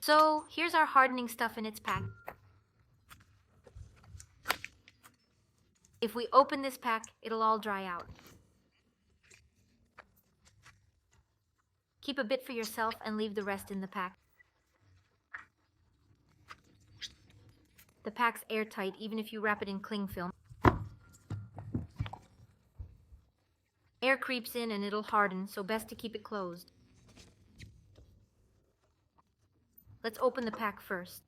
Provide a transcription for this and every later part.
So here's our hardening stuff in its pack. If we open this pack, it'll all dry out. Keep a bit for yourself and leave the rest in the pack. The pack's airtight even if you wrap it in cling film. Air creeps in and it'll harden, so best to keep it closed. Let's open the pack first.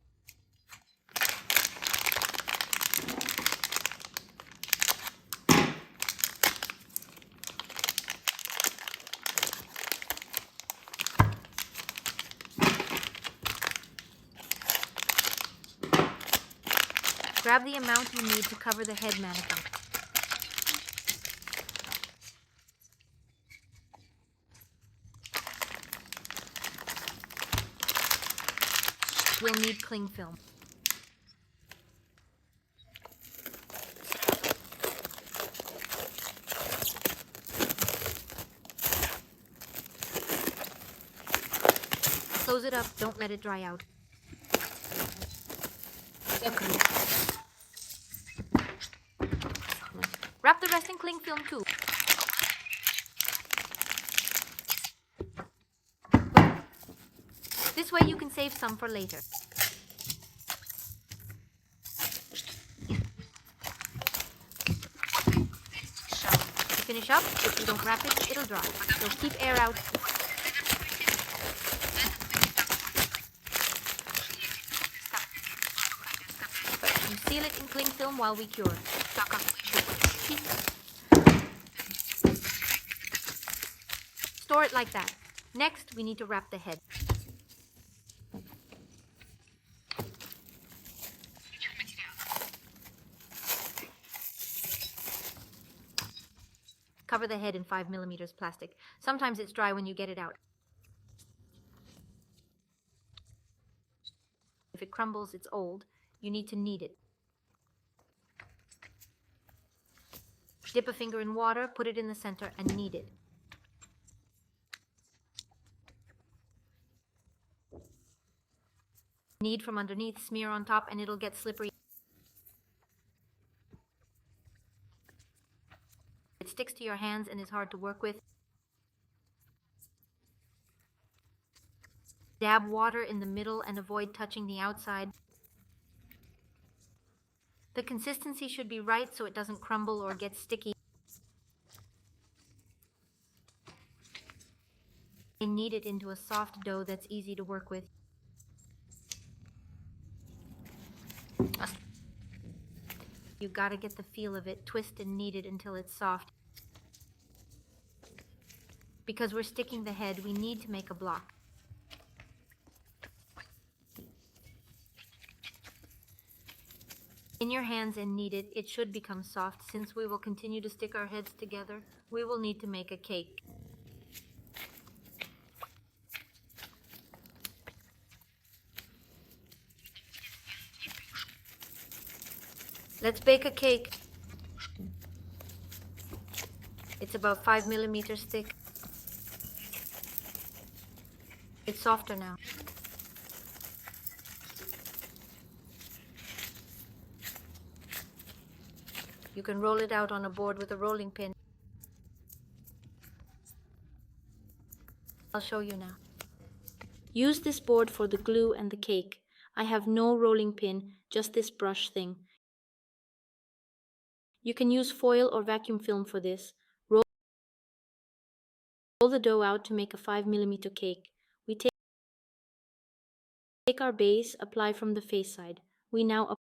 Grab the amount you need to cover the head mannequin. We'll need cling film. Close it up, don't let it dry out. Wrap the rest in cling film too. This way you can save some for later. To finish up, if you don't wrap it, it'll dry. So keep air out. But you seal it in cling film while we cure. Store it like that. Next, we need to wrap the head. Cover the head in 5mm plastic. Sometimes it's dry when you get it out. If it crumbles, it's old. You need to knead it. Dip a finger in water, put it in the center, and knead it. Knead from underneath, smear on top, and it'll get slippery. It sticks to your hands and is hard to work with. Dab water in the middle and avoid touching the outside. The consistency should be right so it doesn't crumble or get sticky. And knead it into a soft dough that's easy to work with. You gotta get the feel of it. Twist and knead it until it's soft. Because we're sticking the head, we need to make a block. In your hands and knead it, it should become soft. Since we will continue to stick our heads together, we will need to make a cake. Let's bake a cake. It's about 5mm thick. It's softer now. You can roll it out on a board with a rolling pin. I'll show you now. Use this board for the glue and the cake. I have no rolling pin, just this brush thing. You can use foil or vacuum film for this. Roll the dough out to make a 5mm cake. We take our base, apply from the face side. We now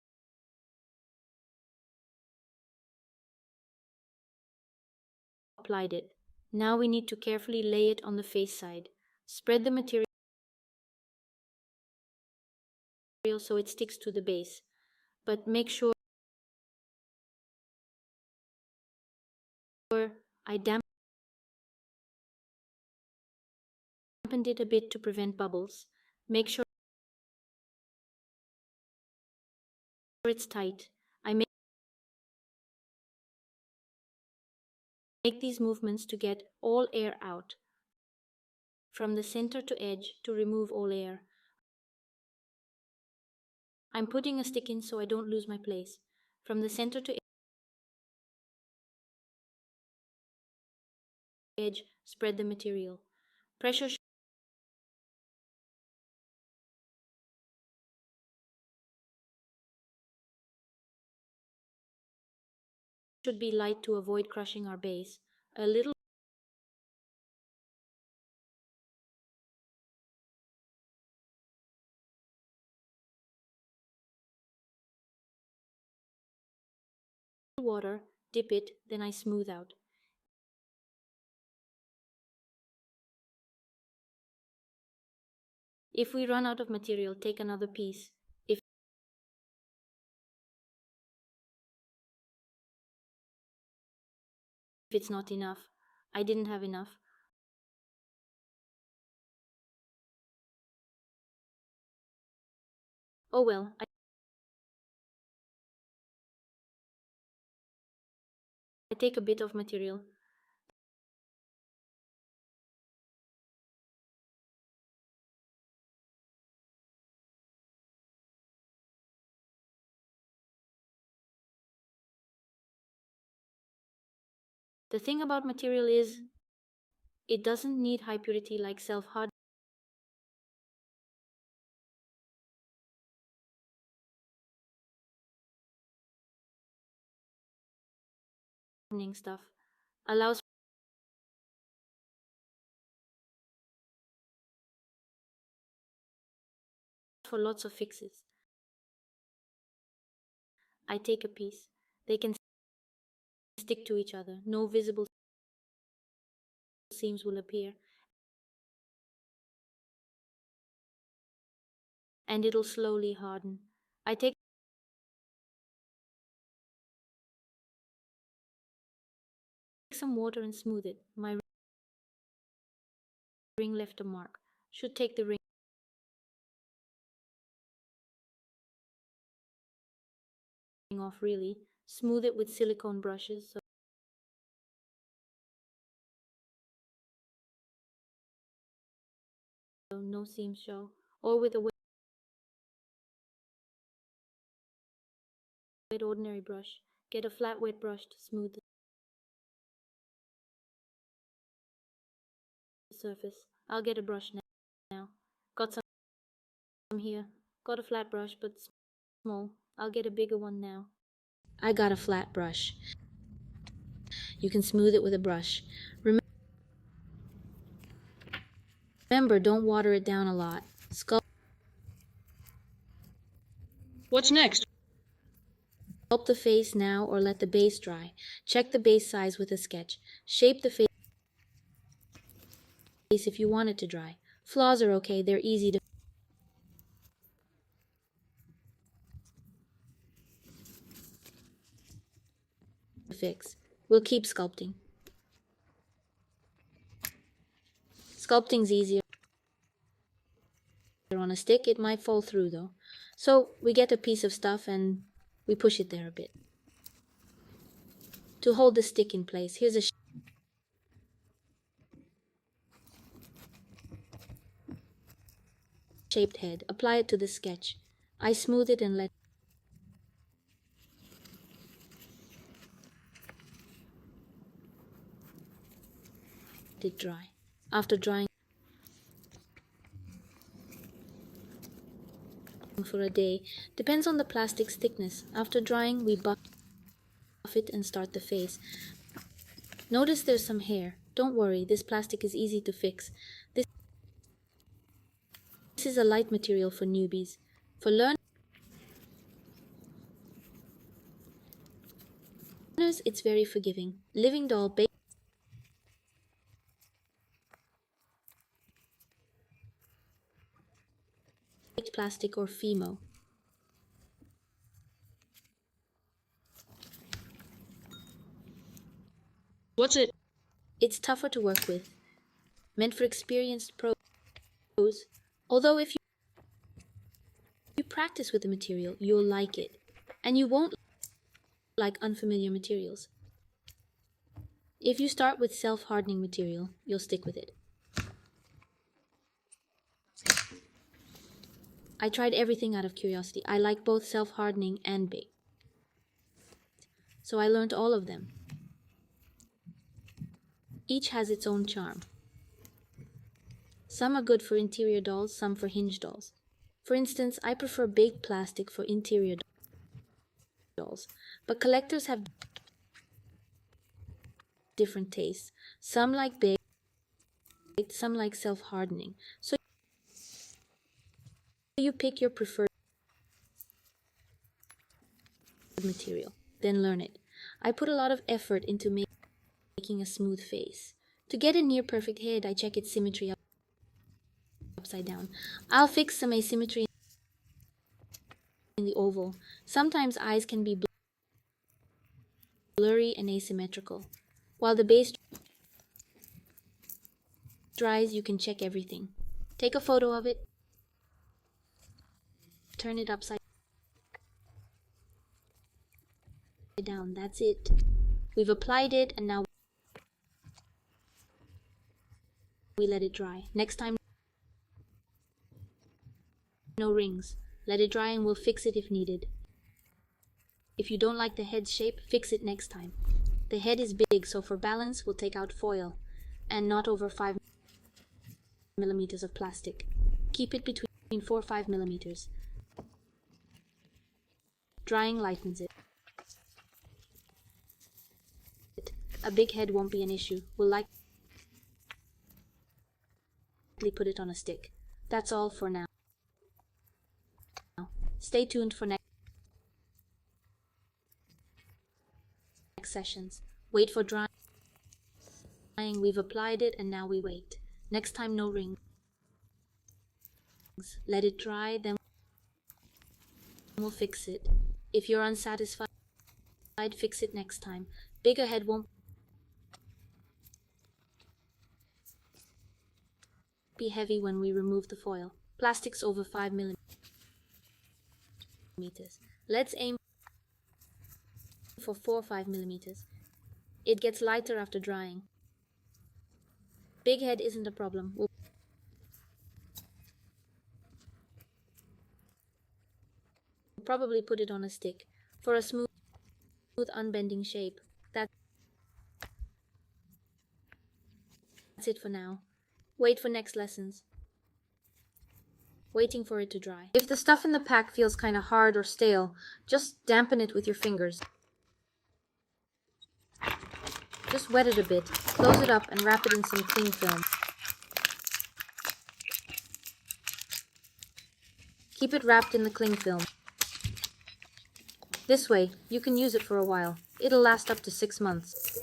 applied it. Now we need to carefully lay it on the face side. Spread the material so it sticks to the base, but make sure I dampened it a bit to prevent bubbles. Make sure it's tight. I make these movements to get all air out, from the center to edge to remove all air. I'm putting a stick in so I don't lose my place. From the center to edge, spread the material. Pressure should be light to avoid crushing our base. A little water, dip it, then I smooth out. If we run out of material, take another piece. If it's not enough, I didn't have enough. Oh well, I take a bit of material. The thing about material is, it doesn't need high purity like self-hardening stuff. Allows for lots of fixes. I take a piece. They can stick to each other. No visible seams will appear. And it'll slowly harden. I take some water and smooth it. My ring left a mark. Should take the ring off really. Smooth it with silicone brushes so no seams show. Or with a wet ordinary brush. Get a flat wet brush to smooth the surface. I'll get a brush now. Got some here. Got a flat brush but small. I'll get a bigger one now. I got a flat brush. You can smooth it with a brush. Remember, don't water it down a lot. What's next? Sculpt the face now or let the base dry. Check the base size with a sketch. Shape the face if you want it to dry. Flaws are okay, they're easy to fix. We'll keep sculpting. Sculpting's easier on a stick. It might fall through though. So we get a piece of stuff and we push it there a bit. To hold the stick in place, here's a shaped head. Apply it to the sketch. I smooth it and let it dry. After drying for a day, depends on the plastic's thickness. After drying, we buff it and start the face. Notice there's some hair. Don't worry, this plastic is easy to fix. This is a light material for newbies. For learners, it's very forgiving. Living doll, baked plastic or Fimo. What's it? It's tougher to work with. Meant for experienced pros. Although if you practice with the material, you'll like it. And you won't like unfamiliar materials. If you start with self-hardening material, you'll stick with it. I tried everything out of curiosity. I like both self-hardening and baked. So I learned all of them. Each has its own charm. Some are good for interior dolls, some for hinge dolls. For instance, I prefer baked plastic for interior dolls, but collectors have different tastes. Some like baked, some like self-hardening. So you pick your preferred material, then learn it. I put a lot of effort into making a smooth face. To get a near perfect head, I check its symmetry upside down. I'll fix some asymmetry in the oval. Sometimes eyes can be blurry and asymmetrical. While the base dries, you can check everything. Take a photo of it, turn it upside down. That's it. We've applied it, and now we let it dry. Next time, no rings. Let it dry and we'll fix it if needed. If you don't like the head shape, fix it next time. The head is big, so for balance, we'll take out foil and not over 5 millimeters of plastic. Keep it between 4 or 5 millimeters. Drying lightens it. A big head won't be an issue. We'll likely put it on a stick. That's all for now. Stay tuned for next sessions. Wait for drying. We've applied it and now we wait. Next time, no rings. Let it dry, then we'll fix it. If you're unsatisfied, fix it next time. Bigger head won't be heavy when we remove the foil. Plastic's over 5 millimeters. Let's aim for 4 or 5 millimeters. It gets lighter after drying. Big head isn't a problem. We'll probably put it on a stick for a smooth unbending shape. That's it for now. Wait for next lessons. Waiting for it to dry. If the stuff in the pack feels kind of hard or stale, just dampen it with your fingers. Just wet it a bit, close it up and wrap it in some cling film. Keep it wrapped in the cling film. This way, you can use it for a while. It'll last up to 6 months.